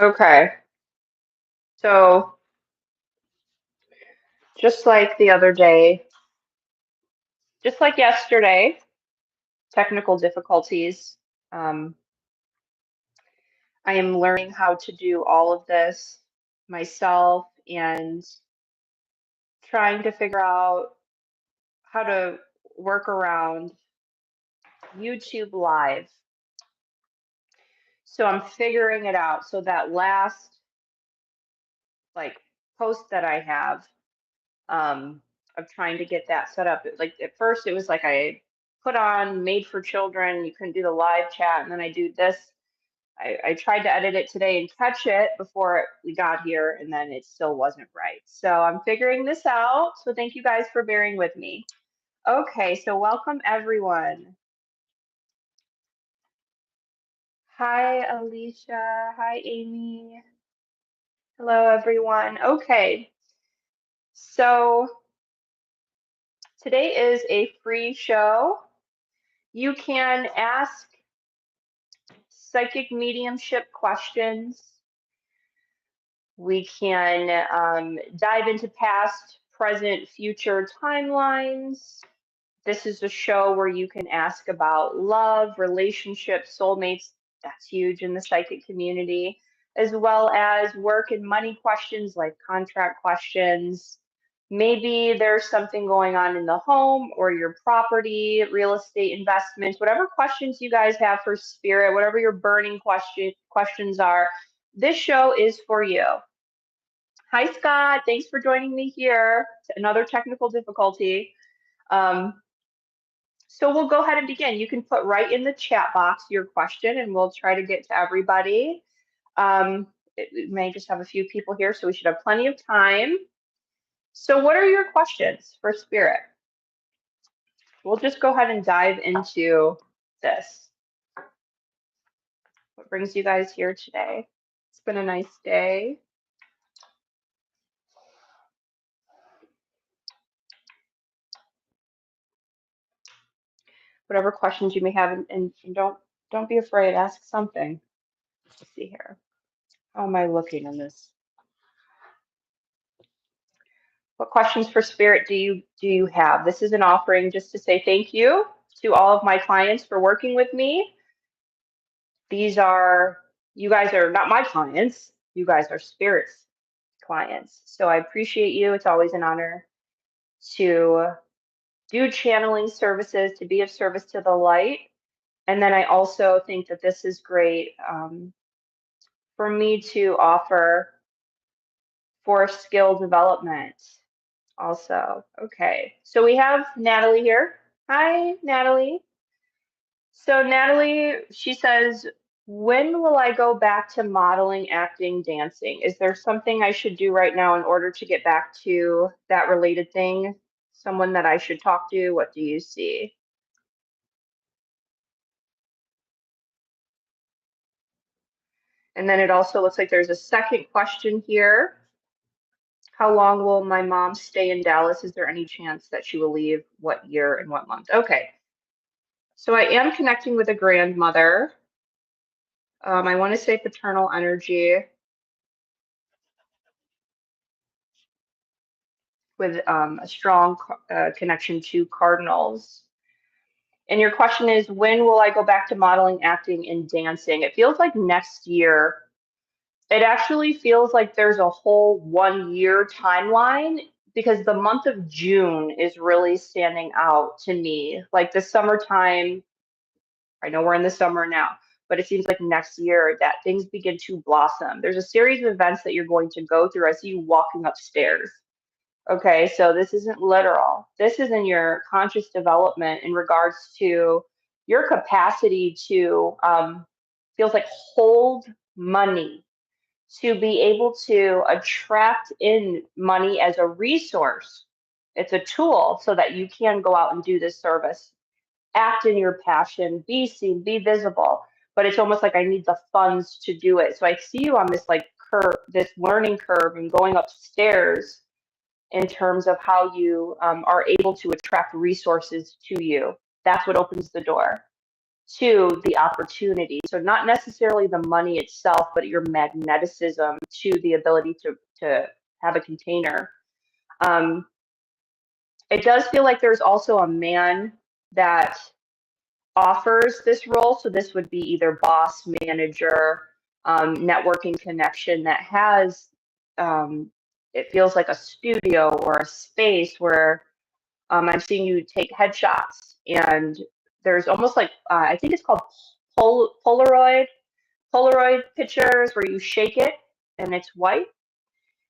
Okay. So just like the other day, just like yesterday, technical difficulties. Um, I am learning how to do all of this myself and trying to figure out how to work around YouTube Live. So I'm figuring it out. So that last like post that I have, of trying to get that set up. Like at first it was like I put on made for children, you couldn't do the live chat, and then I do this. I tried to edit it today and catch it before we got here, and then it still wasn't right. So I'm figuring this out. So thank you guys for bearing with me. Okay, so welcome everyone. Hi, Alicia. Hi, Amy. Hello, everyone. Okay, so today is a free show. You can ask psychic mediumship questions. We can dive into past, present, future timelines. This is a show where you can ask about love, relationships, soulmates. That's huge in the psychic community, as well as work and money questions like contract questions. Maybe there's something going on in the home or your property, real estate investments, whatever questions you guys have for spirit, whatever your burning questions are, this show is for you. Hi, Scott. Thanks for joining me here. Another technical difficulty. So we'll go ahead and begin. You can put right in the chat box your question and we'll try to get to everybody. We may just have a few people here, so we should have plenty of time. So what are your questions for spirit? We'll just go ahead and dive into this. What brings you guys here today? It's been a nice day. Whatever questions you may have, and don't be afraid, ask something. Let's see here. How am I looking in this? What questions for spirit do you have? This is an offering just to say thank you to all of my clients for working with me. You guys are not my clients. You guys are spirit's clients. So I appreciate you. It's always an honor to do channeling services, to be of service to the light. And then I also think that this is great for me to offer for skill development also. Okay, so we have Natalie here. Hi, Natalie. So Natalie, she says, when will I go back to modeling, acting, dancing? Is there something I should do right now in order to get back to that related thing? Someone that I should talk to? What do you see? And then it also looks like there's a second question here. How long will my mom stay in Dallas? Is there any chance that she will leave? What year and what month? Okay. So I am connecting with a grandmother. I want to say paternal energy with a strong connection to cardinals. And your question is, when will I go back to modeling, acting, and dancing? It feels like next year. It actually feels like there's a whole 1 year timeline because the month of June is really standing out to me. Like the summertime, I know we're in the summer now, but it seems like next year that things begin to blossom. There's a series of events that you're going to go through. I see you walking upstairs. Okay, so this isn't literal. This is in your conscious development in regards to your capacity to feels like hold money, to be able to attract in money as a resource. It's a tool so that you can go out and do this service, act in your passion, be seen, be visible. But it's almost like I need the funds to do it. So I see you on this like curve, this learning curve and going upstairs in terms of how you are able to attract resources to you. That's what opens the door to the opportunity. So not necessarily the money itself, but your magneticism to the ability to have a container. It does feel like there's also a man that offers this role. So this would be either boss, manager, networking connection that has, it feels like a studio or a space where I'm seeing you take headshots, and there's almost like, I think it's called Polaroid pictures where you shake it and it's white.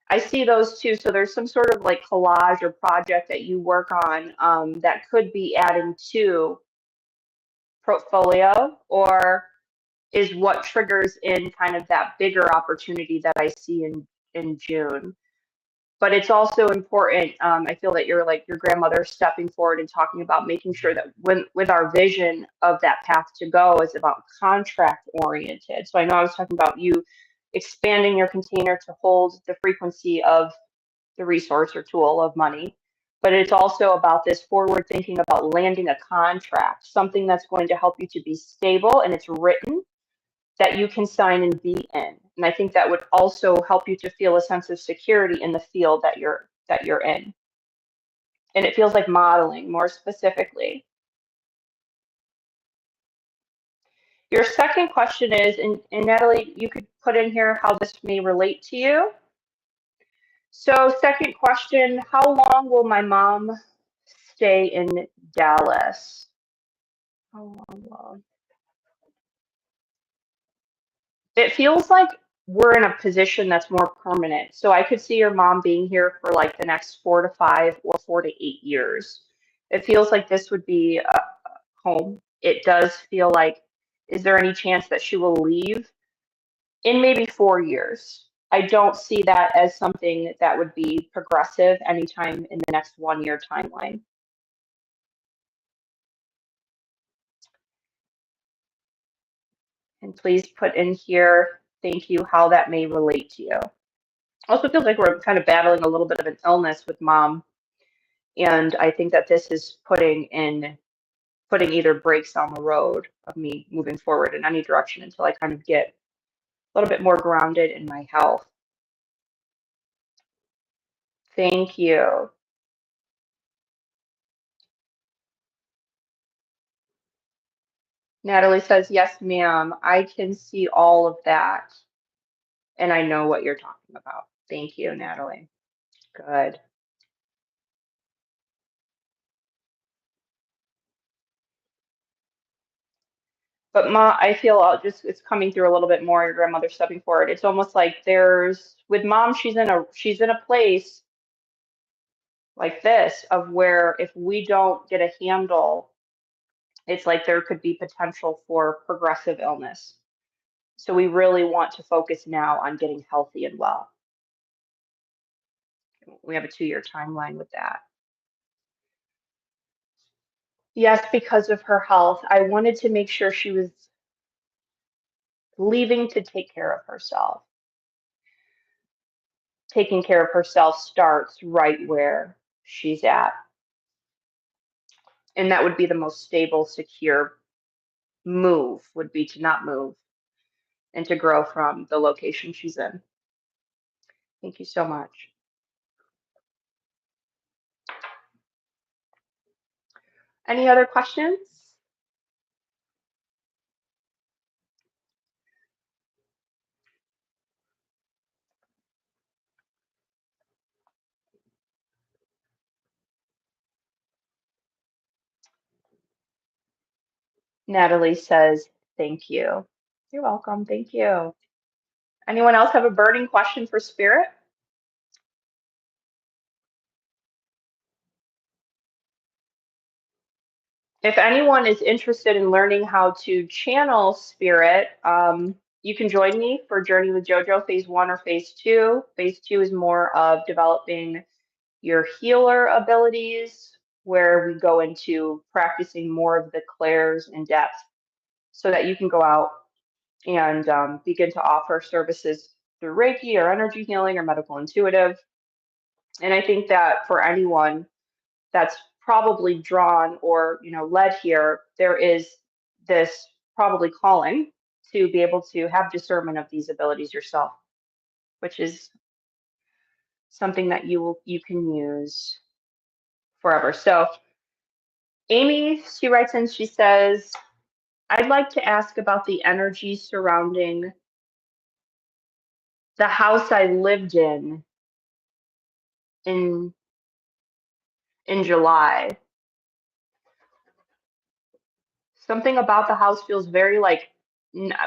I see those too. So there's some sort of like collage or project that you work on that could be adding to portfolio, or is what triggers in kind of that bigger opportunity that I see in June. But it's also important. I feel that you're like your grandmother stepping forward and talking about making sure that when with our vision of that path to go is about contract oriented. So I know I was talking about you expanding your container to hold the frequency of the resource or tool of money, but it's also about this forward thinking about landing a contract, something that's going to help you to be stable and it's written, that you can sign and be in. And I think that would also help you to feel a sense of security in the field that you're in. And it feels like modeling more specifically. Your second question is, and Natalie, you could put in here how this may relate to you. So second question, how long will my mom stay in Dallas? How long will... It feels like we're in a position that's more permanent. So I could see your mom being here for like the next 4 to 5 or 4 to 8 years. It feels like this would be a home. It does feel like, is there any chance that she will leave in maybe 4 years? I don't see that as something that would be progressive anytime in the next 1 year timeline. And please put in here, thank you, how that may relate to you. Also feels like we're kind of battling a little bit of an illness with mom. And I think that this is putting either brakes on the road of me moving forward in any direction until I kind of get a little bit more grounded in my health. Thank you. Natalie says, yes, ma'am, I can see all of that. And I know what you're talking about. Thank you, Natalie. Good. But Ma, I feel it's coming through a little bit more. Your grandmother stepping forward. It's almost like there's with mom, she's in a place like this of where if we don't get a handle, it's like there could be potential for progressive illness. So we really want to focus now on getting healthy and well. We have a 2 year timeline with that. Yes, because of her health, I wanted to make sure she was leaving to take care of herself. Taking care of herself starts right where she's at. And that would be the most stable, secure move, would be to not move and to grow from the location she's in. Thank you so much. Any other questions? Natalie says, thank you. You're welcome. Thank you. Anyone else have a burning question for Spirit? If anyone is interested in learning how to channel Spirit, you can join me for Journey with JoJo Phase 1 or Phase 2. Phase 2 is more of developing your healer abilities, where we go into practicing more of the clairs in depth so that you can go out and begin to offer services through Reiki or energy healing or medical intuitive. And I think that for anyone that's probably drawn or led here, there is this probably calling to be able to have discernment of these abilities yourself, which is something that you can use forever. So Amy, she writes in, she says, I'd like to ask about the energy surrounding the house I lived in July. Something about the house feels very like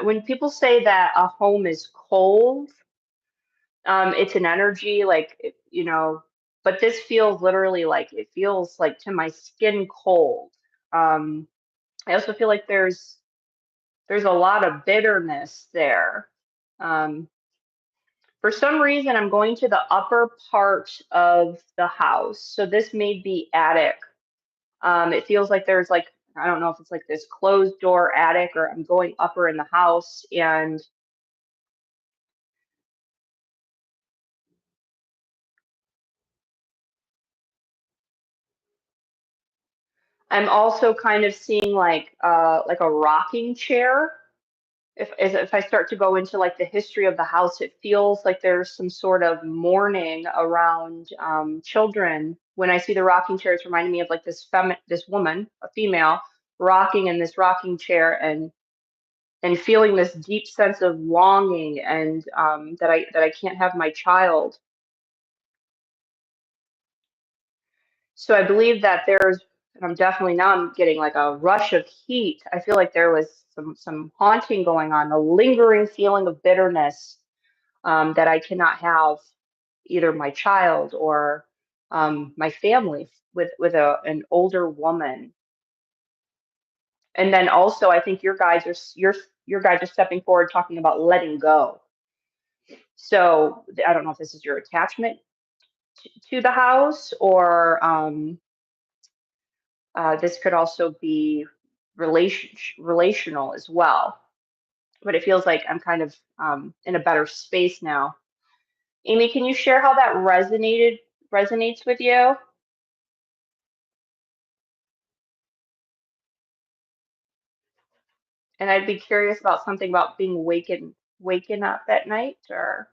when people say that a home is cold, it's an energy like but this feels literally like it feels like to my skin cold. Um, I also feel like there's a lot of bitterness there. Um, for some reason, I'm going to the upper part of the house. So this may be attic. It feels like there's like, I don't know if it's like this closed door attic or I'm going upper in the house. And I'm also kind of seeing like a rocking chair. If I start to go into like the history of the house, it feels like there's some sort of mourning around children. When I see the rocking chair, it's reminding me of like this woman, a female, rocking in this rocking chair and feeling this deep sense of longing and that I can't have my child. So I believe that and I'm getting like a rush of heat. I feel like there was some haunting going on, a lingering feeling of bitterness that I cannot have either my child or my family with an older woman. And then also, I think your guys are stepping forward talking about letting go. So I don't know if this is your attachment to the house or this could also be relational as well. But it feels like I'm kind of in a better space now. Amy, can you share how that resonates with you? And I'd be curious about something about being waken up at night or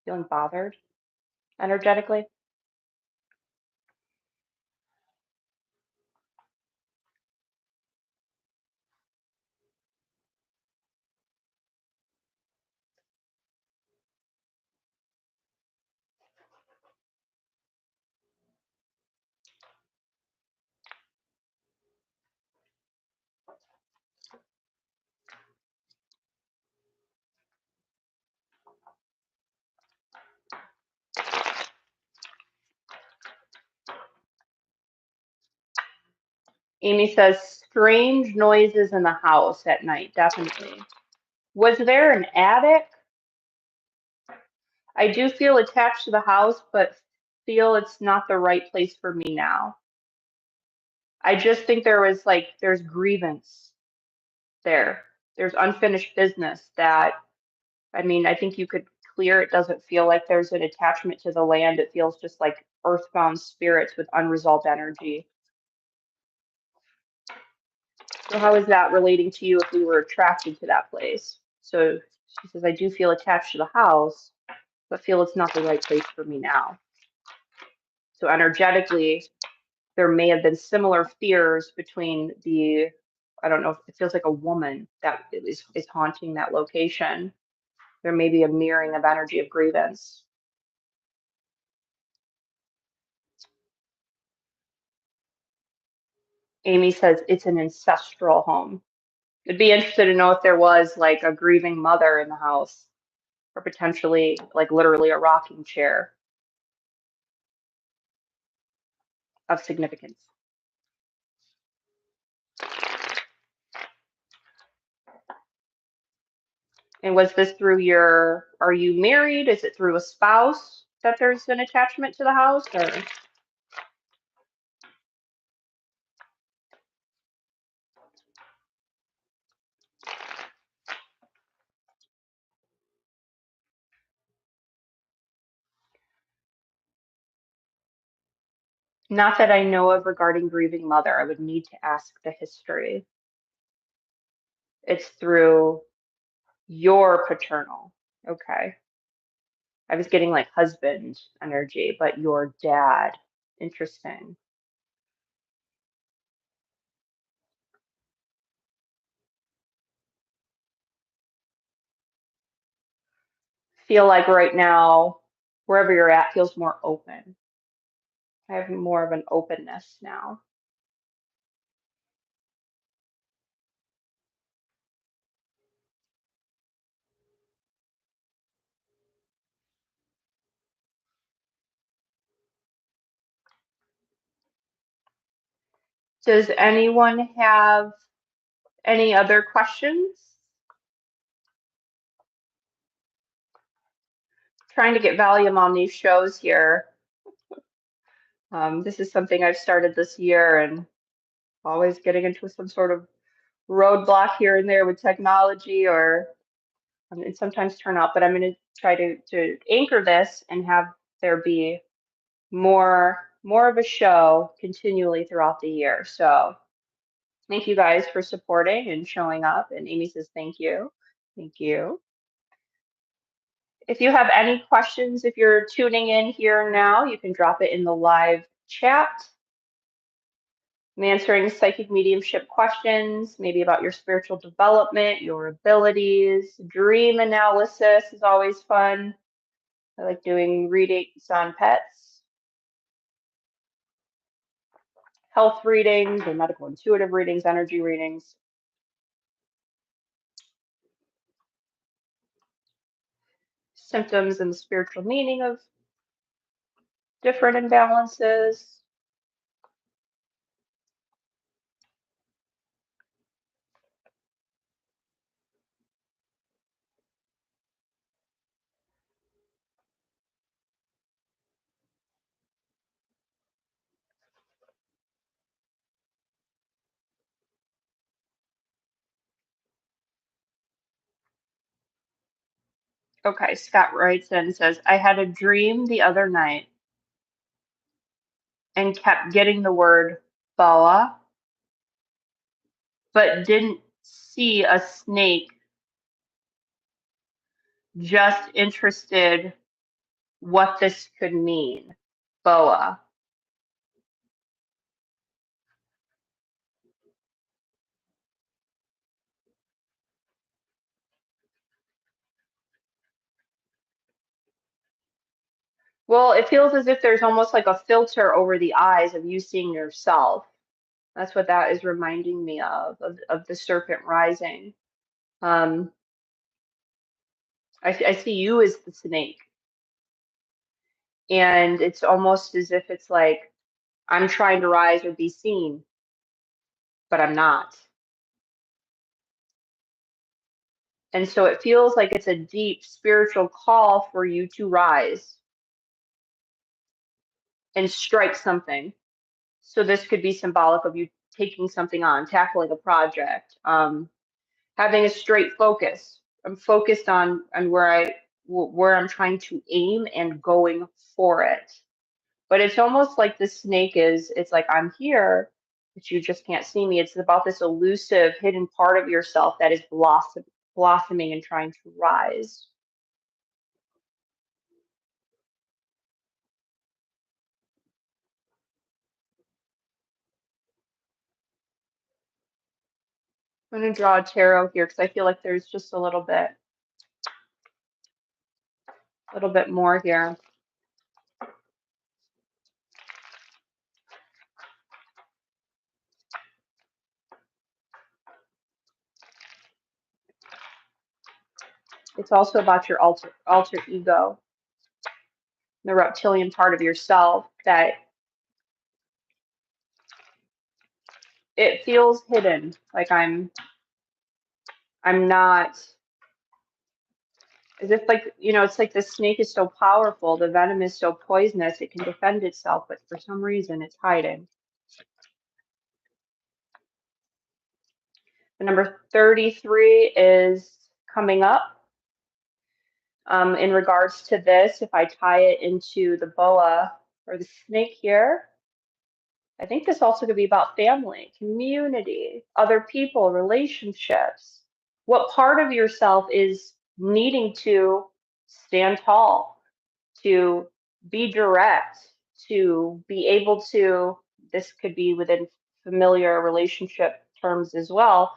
feeling bothered energetically. Amy says strange noises in the house at night, definitely. Was there an attic? I do feel attached to the house, but feel it's not the right place for me now. I just think there's grievance there. There's unfinished business that, I mean, I think you could clear. It doesn't feel like there's an attachment to the land. It feels just like earthbound spirits with unresolved energy. So how is that relating to you if we were attracted to that place? So she says, I do feel attached to the house, but feel it's not the right place for me now. So energetically, there may have been similar fears between I don't know, it feels like a woman that is haunting that location. There may be a mirroring of energy of grievance. Amy says it's an ancestral home. I'd be interested to know if there was like a grieving mother in the house or potentially like literally a rocking chair of significance. And was this are you married? Is it through a spouse that there's an attachment to the house or? Not that I know of regarding grieving mother. I would need to ask the history. It's through your paternal. Okay. I was getting like husband energy, but your dad. Interesting. Feel like right now, wherever you're at, feels more open. I have more of an openness now. Does anyone have any other questions? Trying to get volume on these shows here. This is something I've started this year and always getting into some sort of roadblock here and there with technology or it sometimes turn out, but I'm going to try to anchor this and have there be more of a show continually throughout the year. So thank you guys for supporting and showing up. And Amy says thank you. Thank you. If you have any questions, if you're tuning in here now, you can drop it in the live chat. I'm answering psychic mediumship questions, maybe about your spiritual development, your abilities. Dream analysis is always fun. I like doing readings on pets, health readings, or medical intuitive readings, energy readings. Symptoms and the spiritual meaning of different imbalances. Okay, Scott writes in and says, I had a dream the other night and kept getting the word boa, but didn't see a snake, just interested what this could mean. Boa. Well, it feels as if there's almost like a filter over the eyes of you seeing yourself. That's what that is reminding me of the serpent rising. Um, I see you as the snake. And it's almost as if it's like, I'm trying to rise or be seen, but I'm not. And so it feels like it's a deep spiritual call for you to rise and strike something. So this could be symbolic of you taking something on, tackling a project, having a straight focus. I'm focused on where I'm trying to aim and going for it. But it's almost like the snake is, it's like I'm here, but you just can't see me. It's about this elusive hidden part of yourself that is blossoming and trying to rise. I'm going to draw a tarot here because I feel like there's just a little bit more here. It's also about your alter ego, the reptilian part of yourself that it feels hidden. Like I'm not, as if like, it's like the snake is so powerful, the venom is so poisonous, it can defend itself, but for some reason it's hiding. The number 33 is coming up. In regards to this, if I tie it into the boa or the snake here, I think this also could be about family, community, other people, relationships. What part of yourself is needing to stand tall, to be direct, to be able to, this could be within familiar relationship terms as well,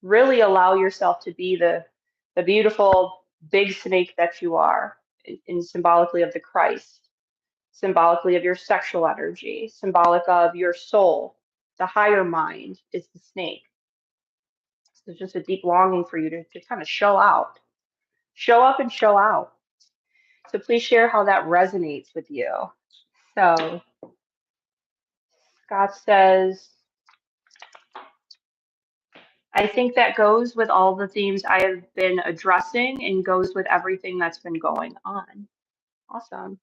really allow yourself to be the beautiful big snake that you are, in symbolically of the Christ, symbolically of your sexual energy, symbolic of your soul. The higher mind is the snake. So there's just a deep longing for you to kind of show out, show up and show out. So please share how that resonates with you. So Scott says, I think that goes with all the themes I have been addressing and goes with everything that's been going on. Awesome.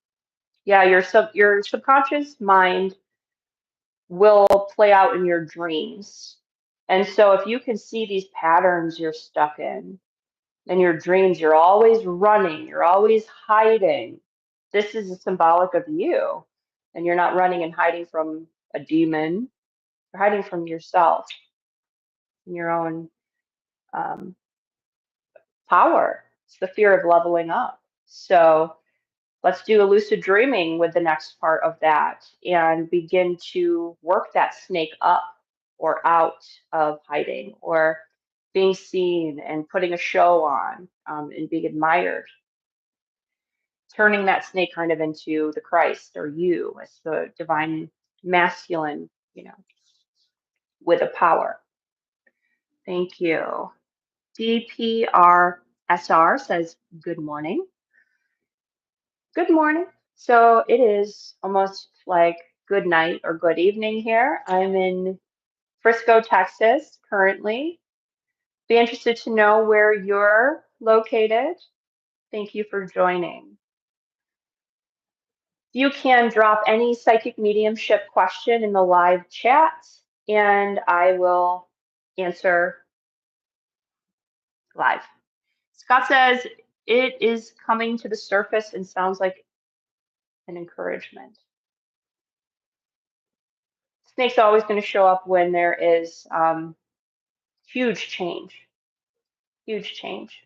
Yeah, your subconscious mind will play out in your dreams. And so if you can see these patterns you're stuck in your dreams, you're always running, you're always hiding. This is a symbolic of you. And you're not running and hiding from a demon, you're hiding from yourself and your own um, power. It's the fear of leveling up. So let's do a lucid dreaming with the next part of that and begin to work that snake up or out of hiding or being seen and putting a show on, and being admired, turning that snake kind of into the Christ or you as the divine masculine, with a power. Thank you. DPRSR says, good morning. Good morning. So it is almost like good night or good evening here. I'm in Frisco, Texas currently. Be interested to know where you're located. Thank you for joining. You can drop any psychic mediumship question in the live chat and I will answer live. Scott says it is coming to the surface and sounds like an encouragement. Snake's always going to show up when there is huge change, huge change.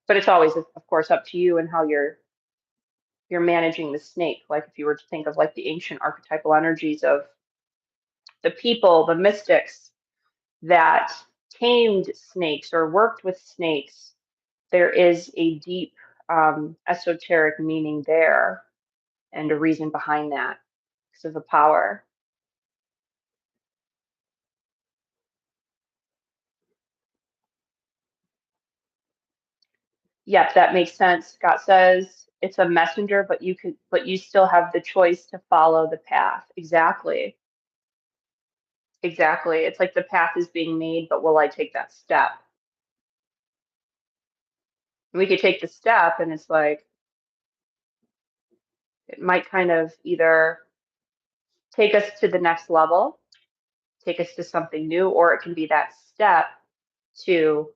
But it's always, of course, up to you and how you're managing the snake. Like if you were to think of like the ancient archetypal energies of the people, the mystics that tamed snakes or worked with snakes, there is a deep esoteric meaning there and a reason behind that because of the power. Yep, that makes sense. Scott says it's a messenger, but you still have the choice to follow the path. Exactly. Exactly. It's like the path is being made, but will I take that step? And we could take the step and it's like it might kind of either take us to the next level, take us to something new, or it can be that step to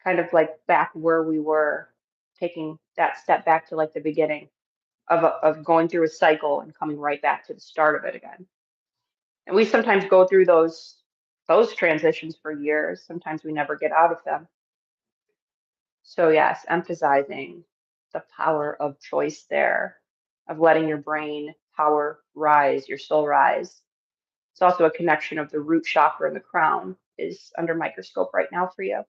kind of like back where we were, taking that step back to like the beginning of going through a cycle and coming right back to the start of it again. And we sometimes go through those transitions for years. Sometimes we never get out of them. So yes, emphasizing the power of choice there, of letting your brain power rise, your soul rise. It's also a connection of the root chakra and the crown is under microscope right now for you.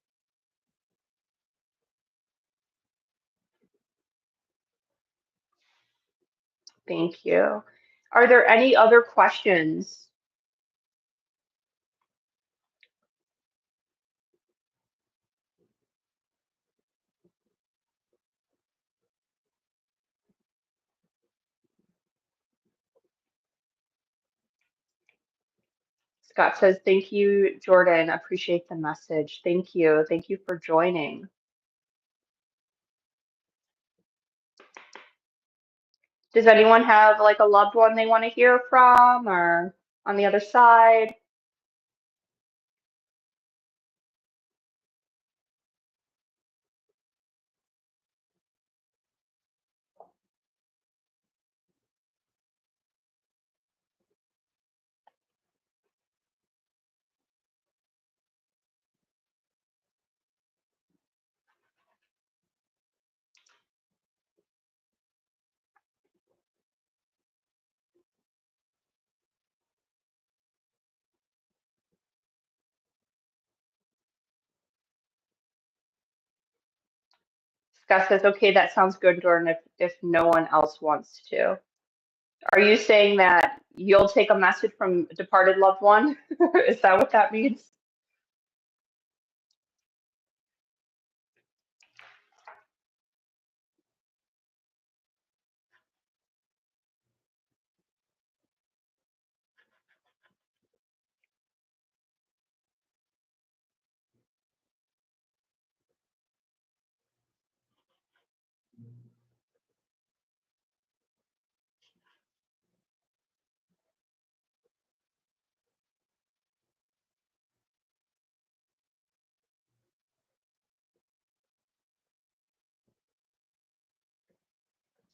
Thank you. Are there any other questions? Scott says, thank you, Jordan. Appreciate the message. Thank you. Thank you for joining. Does anyone have like a loved one they want to hear from or on the other side? Scott says, okay, that sounds good, Jordan, if no one else wants to. Are you saying that you'll take a message from a departed loved one? Is that what that means?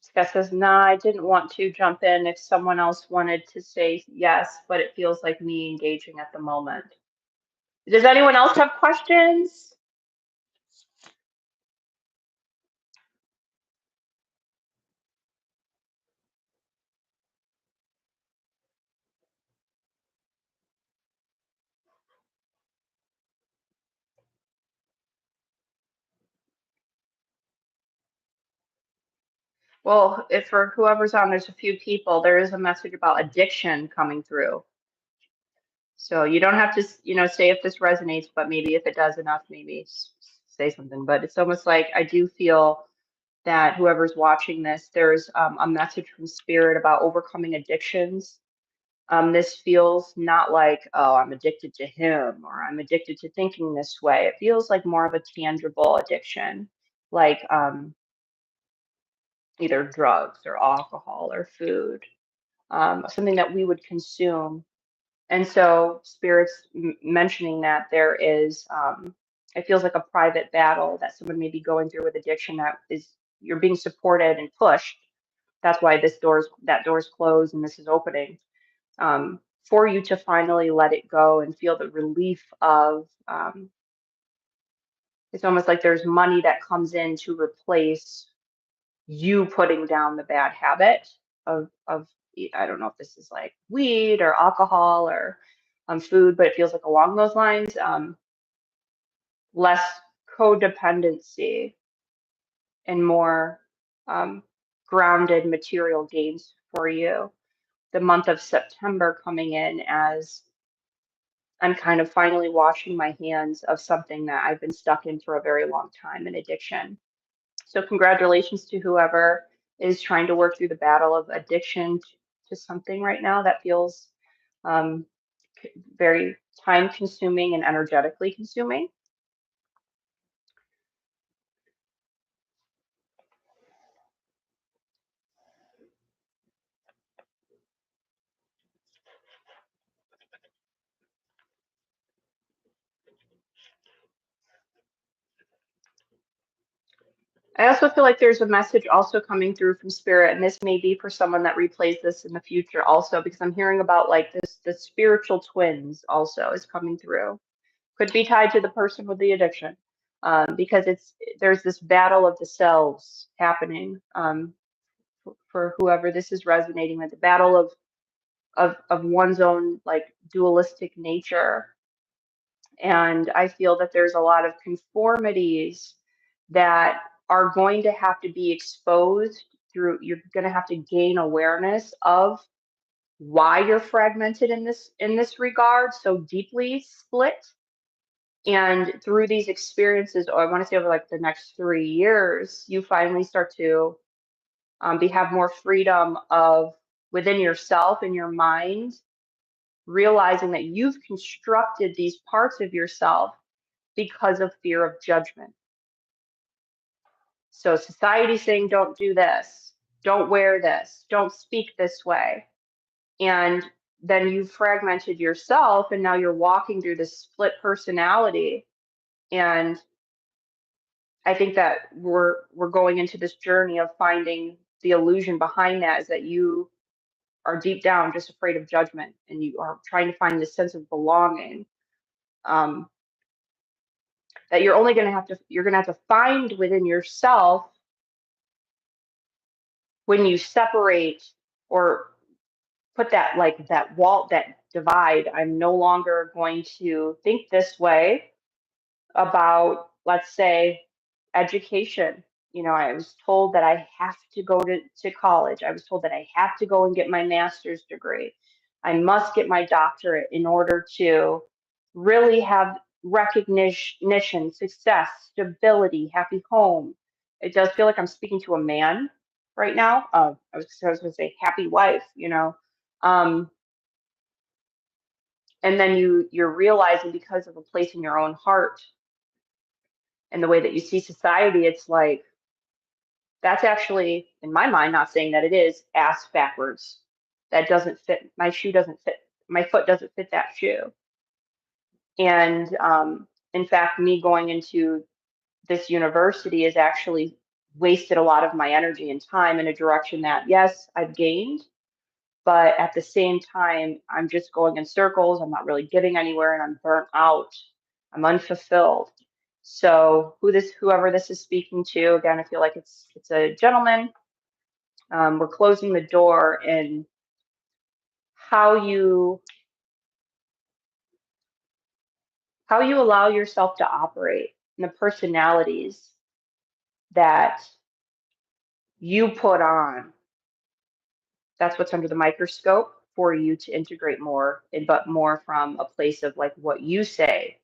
Scott says, nah, I didn't want to jump in if someone else wanted to say yes, but it feels like me engaging at the moment. Does anyone else have questions? Well, if for whoever's on, there's a few people, there is a message about addiction coming through. So you don't have to, say if this resonates, but maybe if it does enough, maybe say something. But it's almost like I do feel that whoever's watching this, there's a message from spirit about overcoming addictions. This feels not like, oh, I'm addicted to him or I'm addicted to thinking this way. It feels like more of a tangible addiction, like either drugs or alcohol or food, something that we would consume. And so spirits mentioning that there is, it feels like a private battle that someone may be going through with addiction that is, you're being supported and pushed. That's why that door's closed and this is opening, for you to finally let it go and feel the relief of, it's almost like there's money that comes in to replace you putting down the bad habit of I don't know if this is like weed or alcohol or food, but it feels like along those lines, less codependency and more grounded material gains for you. The month of September coming in as I'm kind of finally washing my hands of something that I've been stuck in for a very long time, an addiction. So congratulations to whoever is trying to work through the battle of addiction to something right now that feels um, very time consuming and energetically consuming. I also feel like there's a message also coming through from spirit, and this may be for someone that replays this in the future also, because I'm hearing about like this, the spiritual twins also is coming through. Could be tied to the person with the addiction, because there's this battle of the selves happening, for whoever this is resonating with, the battle of one's own like dualistic nature. And I feel that there's a lot of conformities that are going to have to be exposed through, you're going to have to gain awareness of why you're fragmented in this regard, so deeply split. And through these experiences, or I want to say over like the next 3 years, you finally start to have more freedom of within yourself and your mind, realizing that you've constructed these parts of yourself because of fear of judgment. So society's saying, don't do this, don't wear this, don't speak this way. And then you've fragmented yourself and now you're walking through this split personality. And I think that we're going into this journey of finding the illusion behind that is that you are deep down just afraid of judgment and you are trying to find this sense of belonging, that you're only going to have to find within yourself when you separate or put that like that wall, that divide. I'm no longer going to think this way about, let's say, education I was told that I have to go to college. I was told that I have to go and get my master's degree. I must get my doctorate in order to really have recognition, success, stability, happy home. It does feel like I'm speaking to a man right now. I was going to say happy wife. Um, and then you're realizing, because of a place in your own heart and the way that you see society, it's like, that's actually, in my mind, not saying that it is, ass backwards. That doesn't fit. My shoe doesn't fit. My foot doesn't fit that shoe. And in fact, me going into this university has actually wasted a lot of my energy and time in a direction that, yes, I've gained, but at the same time, I'm just going in circles. I'm not really getting anywhere, and I'm burnt out. I'm unfulfilled. So whoever this is speaking to, again, I feel like it's a gentleman. We're closing the door in how you allow yourself to operate, and the personalities that you put on. That's what's under the microscope for you to integrate more, but more from a place of like what you say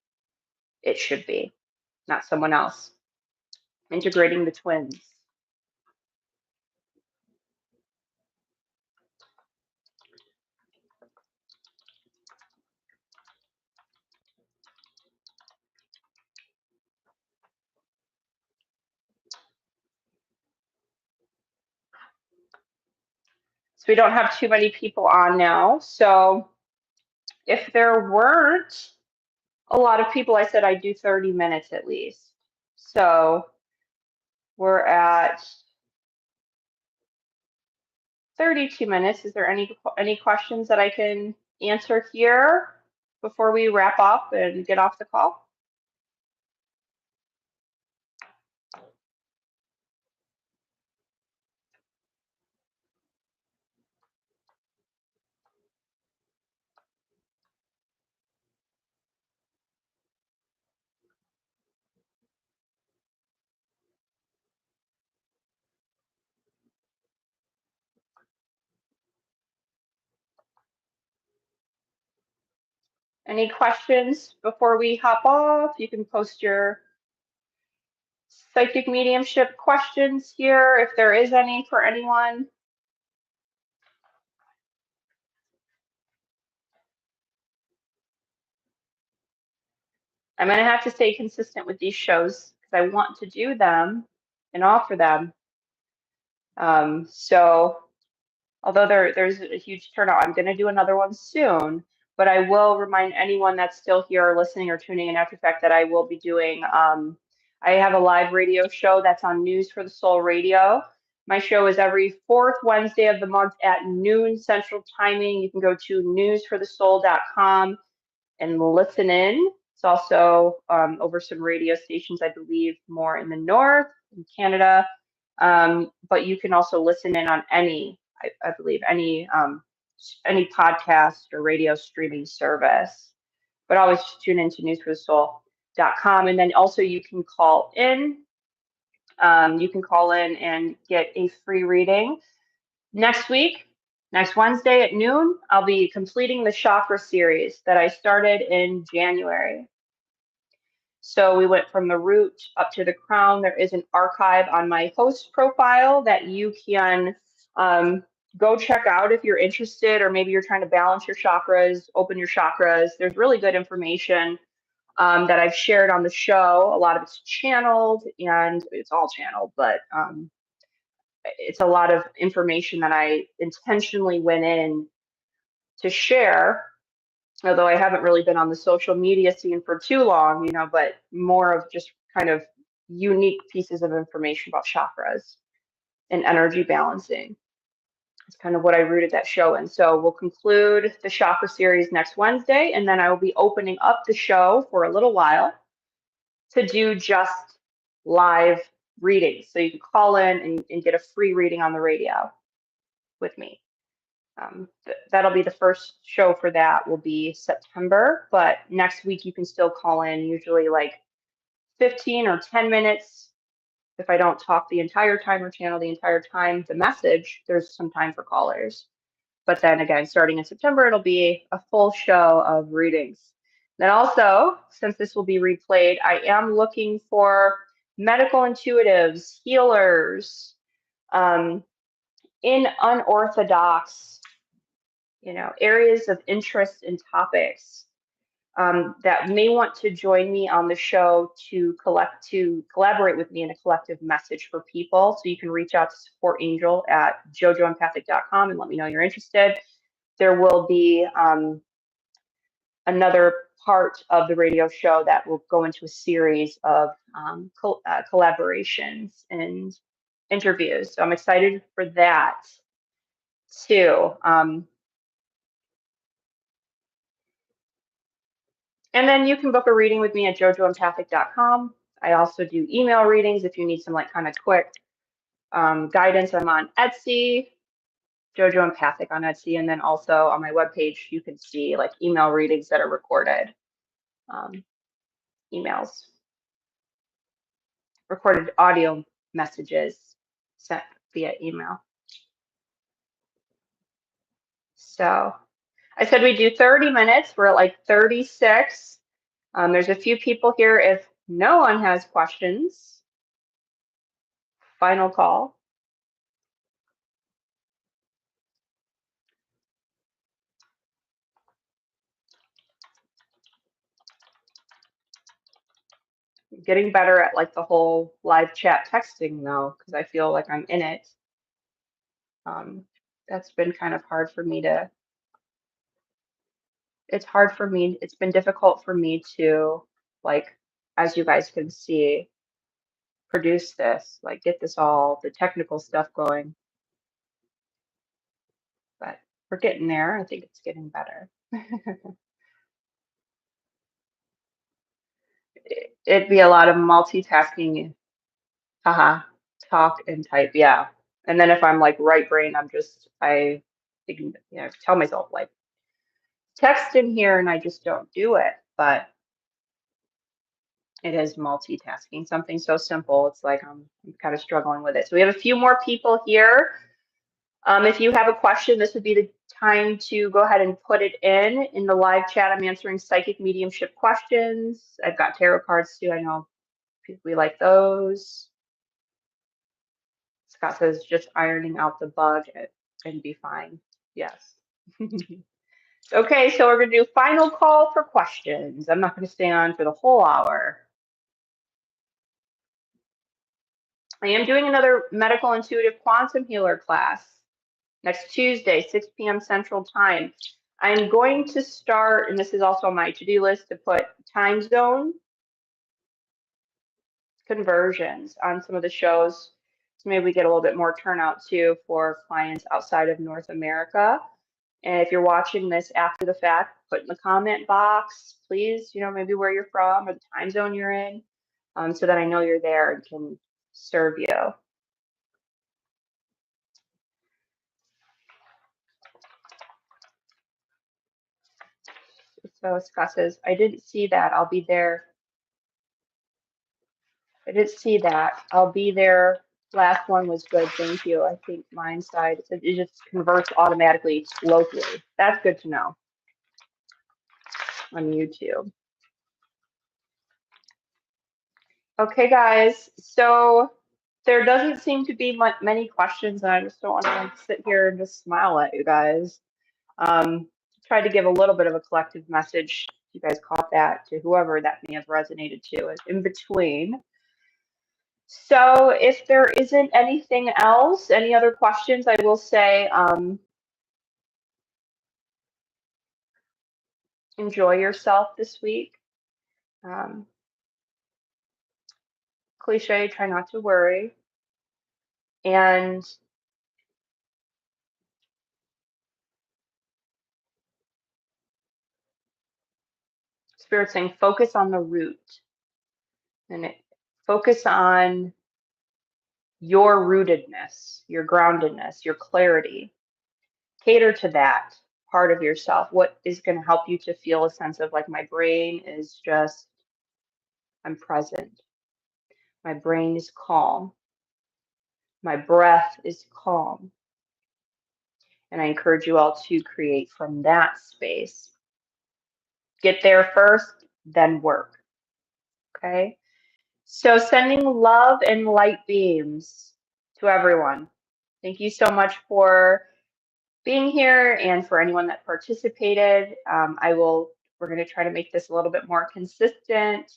it should be, not someone else. Integrating the twins. So we don't have too many people on now. So if there weren't a lot of people, I said I'd do 30 minutes at least. So we're at 32 minutes. Is there any questions that I can answer here before we wrap up and get off the call? Any questions before we hop off? You can post your psychic mediumship questions here if there is any for anyone. I'm going to have to stay consistent with these shows because I want to do them and offer them. So although there's a huge turnout, I'm going to do another one soon. But I will remind anyone that's still here or listening or tuning in after the fact that I will be doing, I have a live radio show that's on News for the Soul Radio. My show is every fourth Wednesday of the month at noon Central Timing. You can go to newsforthesoul.com and listen in. It's also over some radio stations, I believe, more in the north, in Canada. But you can also listen in on I believe, any podcast or radio streaming service. But always tune into newsforthesoul.com. And then also you can call in. You can call in and get a free reading. Next Wednesday at noon, I'll be completing the Chakra series that I started in January. So we went from the root up to the crown. There is an archive on my host profile that you can go check out if you're interested, or maybe you're trying to balance your chakras, open your chakras. There's really good information that I've shared on the show. A lot of it's channeled, and it's all channeled, but it's a lot of information that I intentionally went in to share, although I haven't really been on the social media scene for too long, but more of just kind of unique pieces of information about chakras and energy balancing. It's kind of what I rooted that show in. So we'll conclude the chakra series next Wednesday, and then I will be opening up the show for a little while to do just live readings. So you can call in and get a free reading on the radio with me. That'll be the first show for that will be September, but next week you can still call in, usually like 15 or 10 minutes if I don't talk the entire time or channel the entire time the message, there's some time for callers. But then again, starting in September, it'll be a full show of readings. Then also, since this will be replayed, I am looking for medical intuitives, healers, in unorthodox, areas of interest and topics, that may want to join me on the show to collaborate with me in a collective message for people. So you can reach out to support Angel at jojoempathic.com and let me know you're interested. There will be another part of the radio show that will go into a series of collaborations and interviews. So I'm excited for that too. And then you can book a reading with me at jojoempathic.com. I also do email readings if you need some kind of quick guidance. I'm on Etsy, Jojo Empathic on Etsy, and then also on my webpage you can see email readings that are recorded, recorded audio messages sent via email. So I said we do 30 minutes. We're at 36. There's a few people here. If no one has questions, final call. Getting better at the whole live chat texting though, because I feel like I'm in it. That's been kind of hard for me to, it's been difficult for me to, as you guys can see, produce this, get this all, the technical stuff going. But we're getting there. I think it's getting better. It'd be a lot of multitasking. Haha, talk and type, yeah. And then if I'm right brain, I tell myself text in here and I just don't do it. But it is multitasking, something so simple. It's I'm kind of struggling with it. So we have a few more people here. If you have a question, this would be the time to go ahead and put it in the live chat. I'm answering psychic mediumship questions. I've got tarot cards too. I know we like those. Scott says just ironing out the bug and be fine. Yes. Okay, so we're going to do final call for questions. I'm not going to stay on for the whole hour. I am doing another medical intuitive quantum healer class next Tuesday, 6 p.m. Central Time. I'm going to start, and this is also on my to-do list, to put time zone conversions on some of the shows. So maybe we get a little bit more turnout too for clients outside of North America. And if you're watching this after the fact, put in the comment box, please, maybe where you're from or the time zone you're in, so that I know you're there and can serve you. So Scott says, I didn't see that. I'll be there. I didn't see that. I'll be there. Last one was good. Thank you. I think mine side, it just converts automatically locally. That's good to know on YouTube. Okay, guys. So there doesn't seem to be many questions, and I just don't want to sit here and just smile at you guys. Tried to give a little bit of a collective message. You guys caught that, to whoever that may have resonated to in between. So if there isn't anything else, any other questions, I will say enjoy yourself this week. Cliche, try not to worry. And Spirit saying focus on the root. And focus on your rootedness, your groundedness, your clarity. Cater to that part of yourself. What is going to help you to feel a sense of my brain is just, I'm present. My brain is calm. My breath is calm. And I encourage you all to create from that space. Get there first, then work. Okay? So sending love and light beams to everyone. Thank you so much for being here and for anyone that participated. We're going to try to make this a little bit more consistent.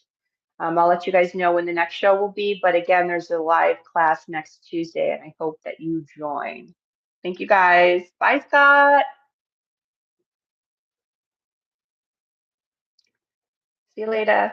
I'll let you guys know when the next show will be. But again, there's a live class next Tuesday, and I hope that you join. Thank you guys. Bye, Scott. See you later.